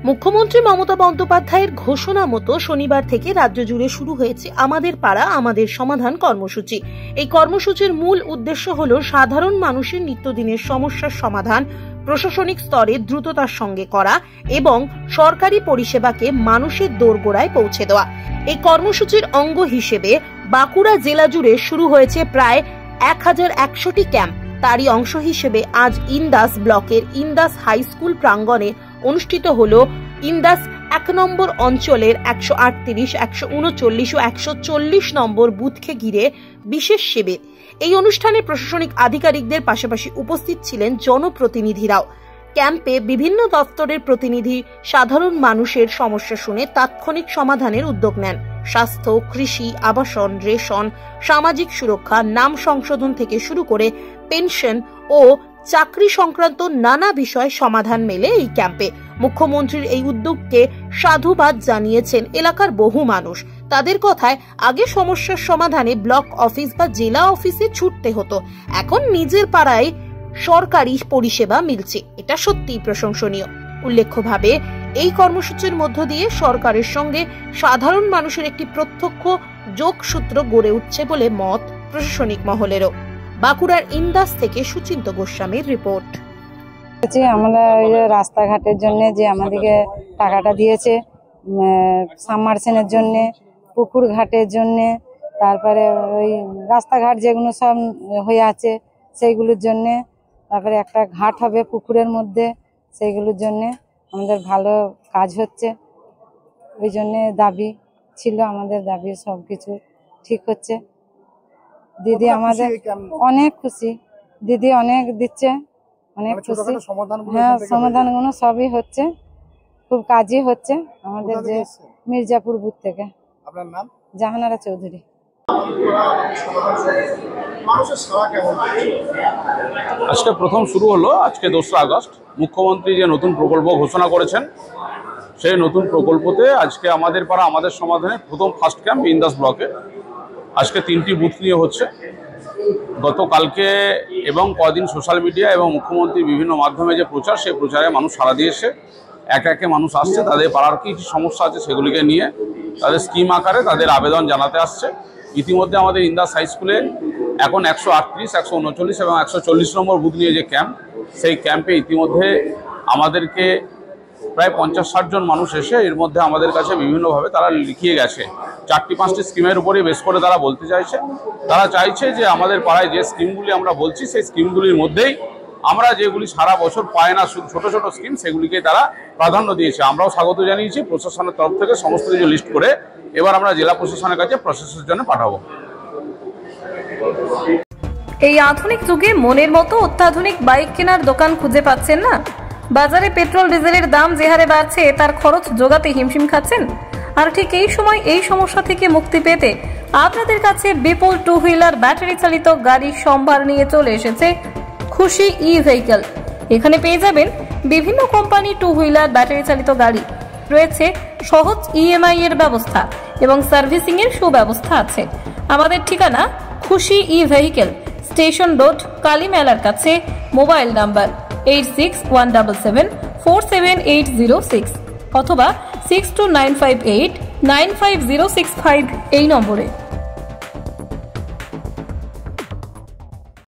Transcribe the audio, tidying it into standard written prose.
মুখ্যমন্ত্রী মমতা বন্দ্যোপাধ্যায়ের ঘোষণা মতো শনিবার থেকে রাজ্য জুড়ে শুরু হয়েছে আমাদের পাড়া আমাদের সমাধান কর্মসূচি। এই কর্মসূচির মূল উদ্দেশ্য হল সাধারণ মানুষের নিত্যদিনের সমস্যার সমাধান প্রশাসনিক স্তরে দ্রুততার সঙ্গে করা এবং সরকারি পরিষেবাকে মানুষের দোরগোড়ায় পৌঁছে দেওয়া। এই কর্মসূচির অঙ্গ হিসেবে বাঁকুড়া জেলা জুড়ে শুরু হয়েছে প্রায় 1100টি ক্যাম্প। তারই অংশ হিসেবে আজ ইন্দাস ব্লকের ইন্দাস হাই স্কুল প্রাঙ্গণে অনুষ্ঠিত হলো ইন্দাস 1 নম্বর অঞ্চলের 138, 139 ও 140 নম্বর বুথকে ঘিরে বিশেষ শিবির। এই অনুষ্ঠানে প্রশাসনিক আধিকারিকদের পাশাপাশি উপস্থিত ছিলেন জনপ্রতিনিধিরাও। ক্যাম্পে বিভিন্ন দপ্তরের প্রতিনিধি সাধারণ মানুষের সমস্যা শুনে তাৎক্ষণিক সমাধানের উদ্যোগ নেন। স্বাস্থ্য, কৃষি, আবাসন, রেশন, সামাজিক সুরক্ষা, নাম সংশোধন থেকে শুরু করে পেনশন ও চাকরি সংক্রান্ত নানা বিষয় সমাধান মেলে এই ক্যাম্পে। মুখ্যমন্ত্রীর এই উদ্যোগকে সাধুবাদ জানিয়েছেন এলাকার বহু মানুষ। তাদের কথায় আগে সমস্যার সমাধানে ব্লক অফিস বা জেলা অফিসে ছুটতে হতো, এখন নিজের পাড়ায় সরকারি পরিষেবা মিলছে। এটা সত্যিই প্রশংসনীয়। উল্লেখ্যভাবে এই কর্মসূচির মধ্য দিয়ে সরকারের সঙ্গে সাধারণ মানুষের একটি প্রত্যক্ষ যোগসূত্র গড়ে উঠছে বলে মত প্রশাসনিক মহলেরও। বাঁকুড়ার ইন্দাস থেকে সুচিন্ত গোস্বামীর রিপোর্ট। আমরা রাস্তাঘাটের জন্য যে আমাদেরকে টাকাটা দিয়েছে, সাবমার্শনের জন্য, পুকুর ঘাটের জন্য, তারপরে ওই রাস্তাঘাট যেগুলো সব হয়ে আছে সেইগুলোর জন্য, তারপরে একটা ঘাট হবে পুকুরের মধ্যে, সেইগুলোর জন্য আমাদের ভালো কাজ হচ্ছে। ওই জন্যে দাবি ছিল, আমাদের দাবি সব কিছু ঠিক হচ্ছে। দিদি আমাদের অনেক খুশি, দিদি অনেক দিচ্ছে, অনেক খুশি। হ্যাঁ, সমাধানগুলো সবই হচ্ছে, খুব কাজই হচ্ছে আমাদের যে মির্জাপুর বুথ থেকে। আপনার নাম? জাহানারা চৌধুরী। আজকে প্রথম শুরু হলো, আজকে 2রা আগস্ট মুখ্যমন্ত্রী যে নতুন প্রকল্প ঘোষণা করেছেন সেই নতুন প্রকল্পতে আজকে আমাদের পাড়া আমাদের সমাধানে প্রথম ফার্স্ট ক্যাম্প ইন্দাস ব্লকে। আজকে 3টি বুথ নিয়ে হচ্ছে। গতকালকে এবং কদিন সোশ্যাল মিডিয়া এবং মুখ্যমন্ত্রীর বিভিন্ন মাধ্যমে যে প্রচার, সেই প্রচারে মানুষ সাড়া দিয়েছে। একে একে মানুষ আসছে, তাদের পাড়ার কি সমস্যা আছে সেগুলিকে নিয়ে তাদের স্কিম আকারে তাদের আবেদন জানাতে আসছে। ইতিমধ্যে আমাদের ইন্দাস হাই স্কুলে এখন 138, 139 এবং 140 নম্বর বুথ নিয়ে যে ক্যাম্প, সেই ক্যাম্পে ইতিমধ্যে আমাদেরকে প্রায় 50-60 জন মানুষ এসে এর মধ্যে আমাদের কাছে বিভিন্নভাবে তারা লিখিয়ে গেছে। 4-5টি স্কিমের উপরে বেশ করে তারা বলতে চাইছে। তারা চাইছে যে আমাদের পাড়ায় যে স্কিমগুলি আমরা বলছি সেই স্কিমগুলির মধ্যেই আমরা যেগুলি সারা বছর পায় না ছোট ছোট স্কিম, সেগুলিকে তারা প্রাধান্য দিয়েছে। আমরাও স্বাগত জানিয়েছি। প্রশাসনের তরফ থেকে সমস্ত কিছু লিস্ট করে এবার আমরা জেলা প্রশাসনের কাছে প্রসেসের জন্য পাঠাবো। এই আধুনিক যুগে মনের মতো অত্যাধুনিক বাইক কেনার দোকান খুঁজে পাচ্ছেন না? বাজারে পেট্রোল ডিজেলের দাম যে হারে বাড়ছে তার খরচ জোগাতে হিমশিম খাচ্ছেন। আর ঠিক এই সময় এই সমস্যা থেকে মুক্তি পেতে আপনাদের কাছে বিপুল 2 হুইলার ব্যাটারি চালিত গাড়ির সম্ভার নিয়ে চলে এসেছে খুশি ই ভেহিকল। এখানে পেয়ে যাবেন বিভিন্ন কোম্পানি 2 হুইলার ব্যাটারি চালিত গাড়ি, রয়েছে সহজ ইএমআই এর ব্যবস্থা এবং সার্ভিসিং এর সুব্যবস্থা আছে। আমাদের ঠিকানা খুশি ই ভেহিকল, স্টেশন রোড, কালী মেলার কাছে। মোবাইল নাম্বার 8617747806 অথবা 6295895065 এই নম্বরে।